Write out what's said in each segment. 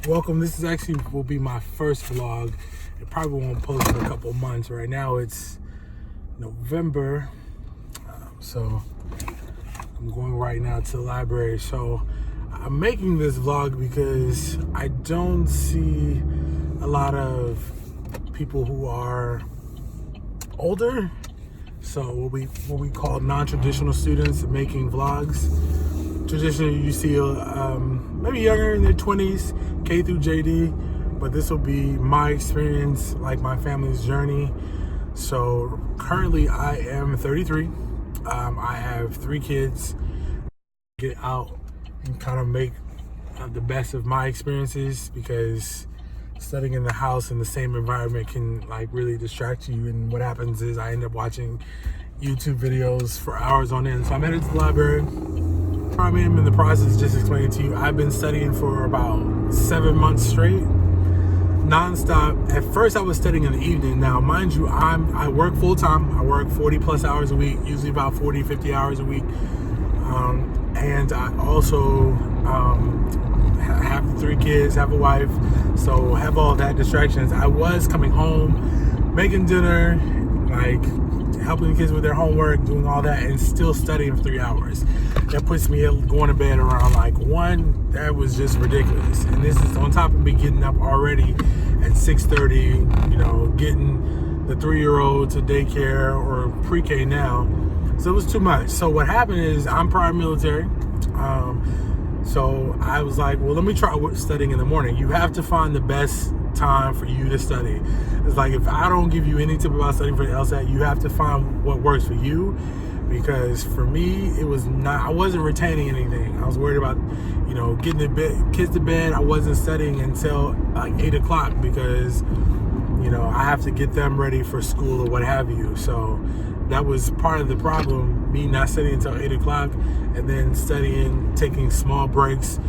Welcome. This is actually will be my first vlog. It probably won't post in a couple of months. Right now it's November, so I'm going right now to the library. So I'm making this vlog because I don't see a lot of people who are older, so what we call non-traditional students making vlogs. Traditionally, you see maybe younger in their 20s, K through JD, but this will be my experience, like my family's journey. So currently I am 33. I have 3 kids. Get out and kind of make the best of my experiences, because studying in the house in the same environment can like really distract you, and what happens is I end up watching YouTube videos for hours on end. So I'm headed to the library. I'm in the process, just explaining to you, I've been studying for about 7 months straight, non-stop. At first I was studying in the evening. Now mind you, I work full-time. I work 40 plus hours a week, usually about 40-50 hours a week, and I also have 3 kids, have a wife, so have all that distractions. I was coming home, making dinner, like helping the kids with their homework, doing all that, and still studying for 3 hours. That puts me going to bed around like 1. That was just ridiculous. And this is on top of me getting up already at 6:30, you know, getting the 3-year-old to daycare or pre-K now. So it was too much. So what happened is, I'm prior military. So I was like, well, let me try studying in the morning. You have to find the best time for you to study. It's like, if I don't give you any tip about studying for the LSAT, you have to find what works for you. Because for me, it was not, I wasn't retaining anything. I was worried about, you know, getting the kids to bed. I wasn't studying until like 8 o'clock because, you know, I have to get them ready for school or what have you. So that was part of the problem, me not studying until 8 o'clock and then studying, taking small breaks.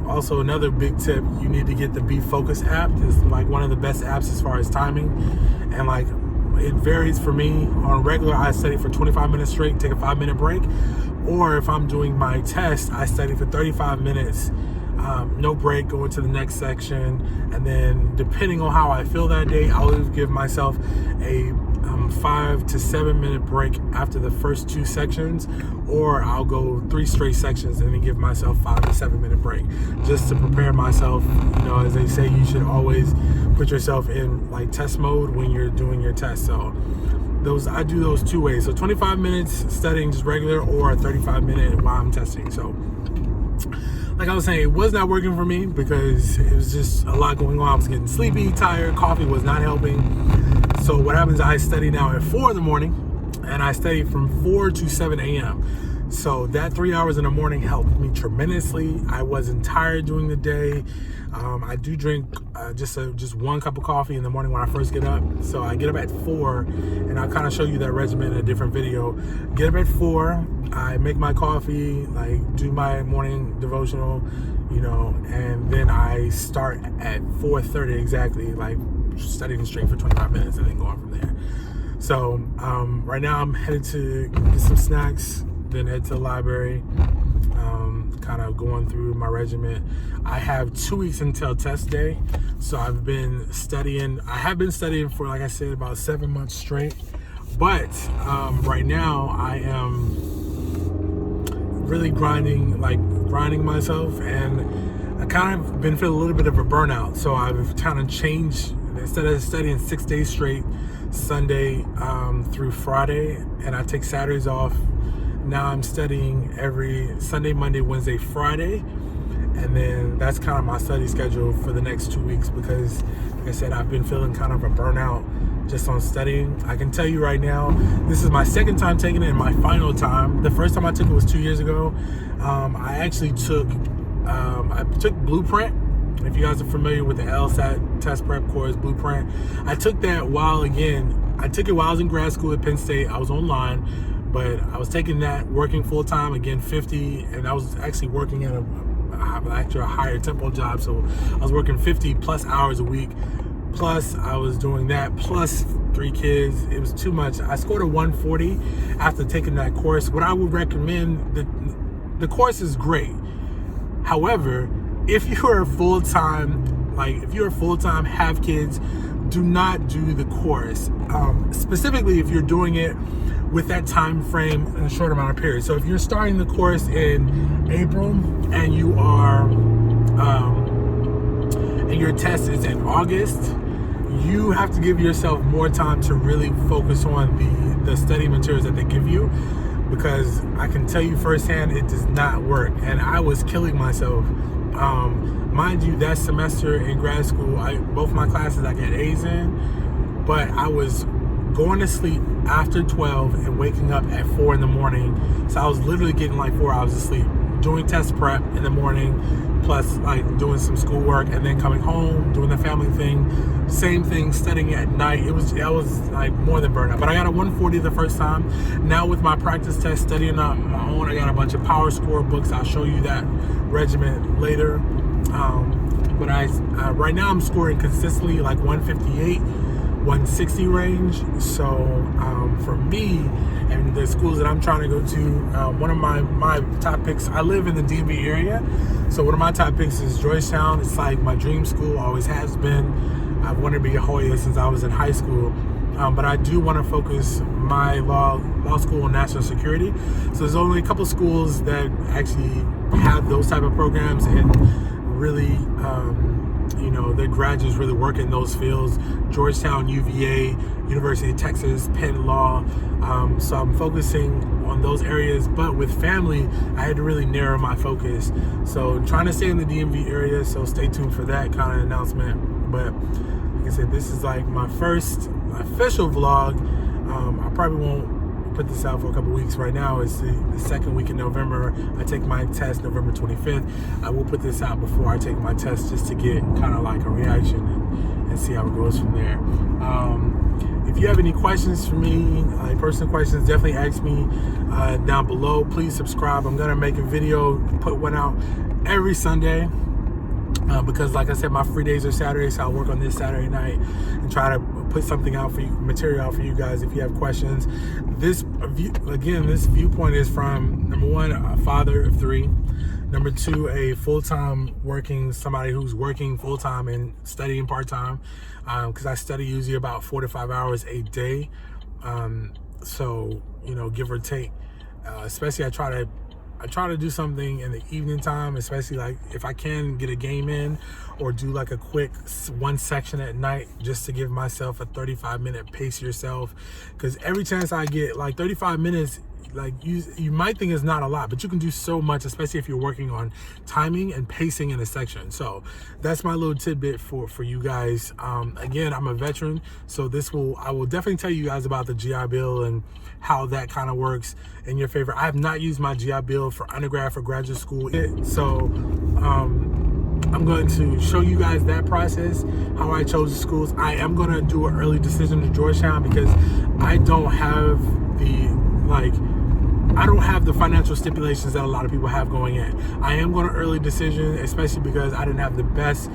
Also, another big tip, you need to get the Be Focused app. It's like one of the best apps as far as timing. And like, it varies for me. On regular, I study for 25 minutes straight, take a 5-minute break. Or if I'm doing my test, I study for 35 minutes, no break, go into the next section. And then depending on how I feel that day, I'll give myself a 5 to 7 minute break after the first 2 sections, or I'll go 3 straight sections and then give myself 5 to 7 minute break, just to prepare myself. You know, as they say, you should always put yourself in like test mode when you're doing your test. So I do those 2 ways. So 25 minutes studying just regular, or a 35 minute while I'm testing. So like I was saying, it was not working for me because it was just a lot going on. I was getting sleepy, tired, coffee was not helping. So what happens, I study now at 4 in the morning, and I study from 4 to 7 a.m. So that 3 hours in the morning helped me tremendously. I wasn't tired during the day. I do drink just 1 cup of coffee in the morning when I first get up. So I get up at 4, and I'll kind of show you that regimen in a different video. Get up at 4, I make my coffee, like do my morning devotional, you know, and then I start at 4:30 exactly, like studying straight for 25 minutes and then going from there. So right now I'm headed to get some snacks, then head to the library, kind of going through my regimen. I have 2 weeks until test day, so I've been studying. I have been studying for, like I said, about 7 months straight, but right now I am really grinding myself, and I kind of been feeling a little bit of a burnout. So I've kind of changed. Instead of studying 6 days straight, Sunday through Friday, and I take Saturdays off, now I'm studying every Sunday, Monday, Wednesday, Friday. And then that's kind of my study schedule for the next 2 weeks, because like I said, I've been feeling kind of a burnout just on studying. I can tell you right now, this is my 2nd time taking it and my final time. The first time I took it was 2 years ago. I actually took Blueprint. If you guys are familiar with the LSAT test prep course, Blueprint, I took that I took it while I was in grad school at Penn State. I was online, but I was taking that, working full time, again 50, and I was actually working at a higher tempo job, so I was working 50 plus hours a week. Plus I was doing that, plus 3 kids. It was too much. I scored a 140 after taking that course. What I would recommend, the course is great. However, if you are full-time, have kids, do not do the course. Specifically, if you're doing it with that time frame in a short amount of period. So if you're starting the course in April and you are, and your test is in August, you have to give yourself more time to really focus on the study materials that they give you, because I can tell you firsthand, it does not work. And I was killing myself. Mind you, that semester in grad school, both my classes I got A's in, but I was going to sleep after 12 and waking up at 4 in the morning. So I was literally getting like 4 hours of sleep, doing test prep in the morning, plus like doing some schoolwork, and then coming home, doing the family thing, same thing, studying at night. I was like more than burnout. But I got a 140 the first time. Now with my practice test, studying on my own, I got a bunch of power score books. I'll show you that regimen later. But right now I'm scoring consistently like 158, 160 range. So for me and the schools that I'm trying to go to, one of my top picks, I live in the DMV area, so one of my top picks is Georgetown. It's like my dream school, always has been. I've wanted to be a Hoya since I was in high school, but I do want to focus my law school on national security. So there's only a couple schools that actually have those type of programs, and really their graduates really work in those fields. Georgetown, UVA, University of Texas, Penn Law. So I'm focusing on those areas, but with family, I had to really narrow my focus. So trying to stay in the DMV area, so stay tuned for that kind of announcement. But like I said, this is like my first official vlog. I probably won't put this out for a couple weeks. Right now it's the second week in November. I take my test November 25th. I will put this out before I take my test, just to get kind of like a reaction and see how it goes from there. If you have any questions for me, like personal questions, definitely ask me down below. Please subscribe. I'm gonna make a video, put one out every Sunday. Because like I said, my free days are Saturdays, so I'll work on this Saturday night and try to put something out for you, material out for you guys if you have questions. This viewpoint is from, number one, a father of 3, number 2, a full-time somebody who's working full-time and studying part-time, because I study usually about 4 to 5 hours a day, so give or take. Especially I try to do something in the evening time, especially like if I can get a game in, or do like a quick one section at night, just to give myself a 35-minute pace yourself. Because every chance I get, like 35 minutes, like you might think it's not a lot, but you can do so much, especially if you're working on timing and pacing in a section. So that's my little tidbit for you guys. Again, I'm a veteran, so I will definitely tell you guys about the GI Bill and how that kind of works in your favor. I have not used my GI Bill for undergrad, for graduate school, so I'm going to show you guys that process, how I chose the schools. I am going to do an early decision to Georgetown, because I don't have the financial stipulations that a lot of people have going in. I am going to early decision, especially because I didn't have the best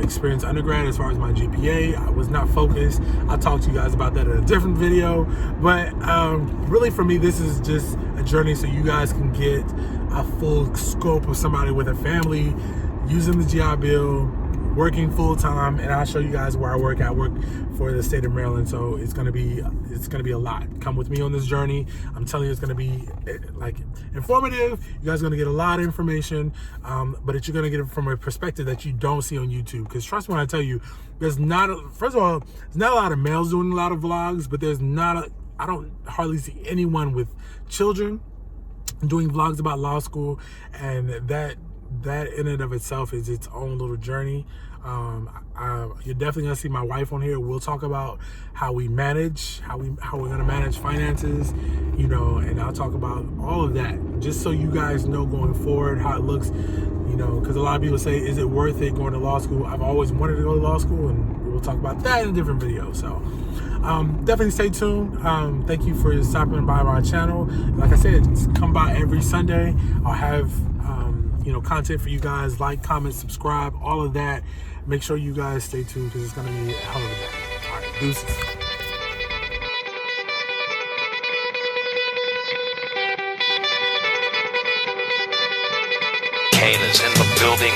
experience undergrad as far as my GPA. I was not focused. I'll talk to you guys about that in a different video. But really for me, this is just a journey so you guys can get a full scope of somebody with a family using the GI Bill, working full time, and I'll show you guys where I work. I work for the state of Maryland, so it's gonna be a lot. Come with me on this journey. I'm telling you, it's gonna be like informative. You guys are gonna get a lot of information, but you're gonna get it from a perspective that you don't see on YouTube. Because trust me when I tell you, first of all, there's not a lot of males doing a lot of vlogs, but I don't hardly see anyone with children doing vlogs about law school, and that in and of itself is its own little journey. You're definitely gonna see my wife on here. We'll talk about how we manage, how we're gonna manage finances, and I'll talk about all of that, just so you guys know going forward how it looks, because a lot of people say, is it worth it going to law school? I've always wanted to go to law school, and we'll talk about that in a different video. So definitely stay tuned. Thank you for stopping by my channel. Like I said, come by every Sunday. I'll have content for you guys. Like, comment, subscribe, all of that. Make sure you guys stay tuned, because it's going to be a hell of a day. All right, deuces. Kane is in the building.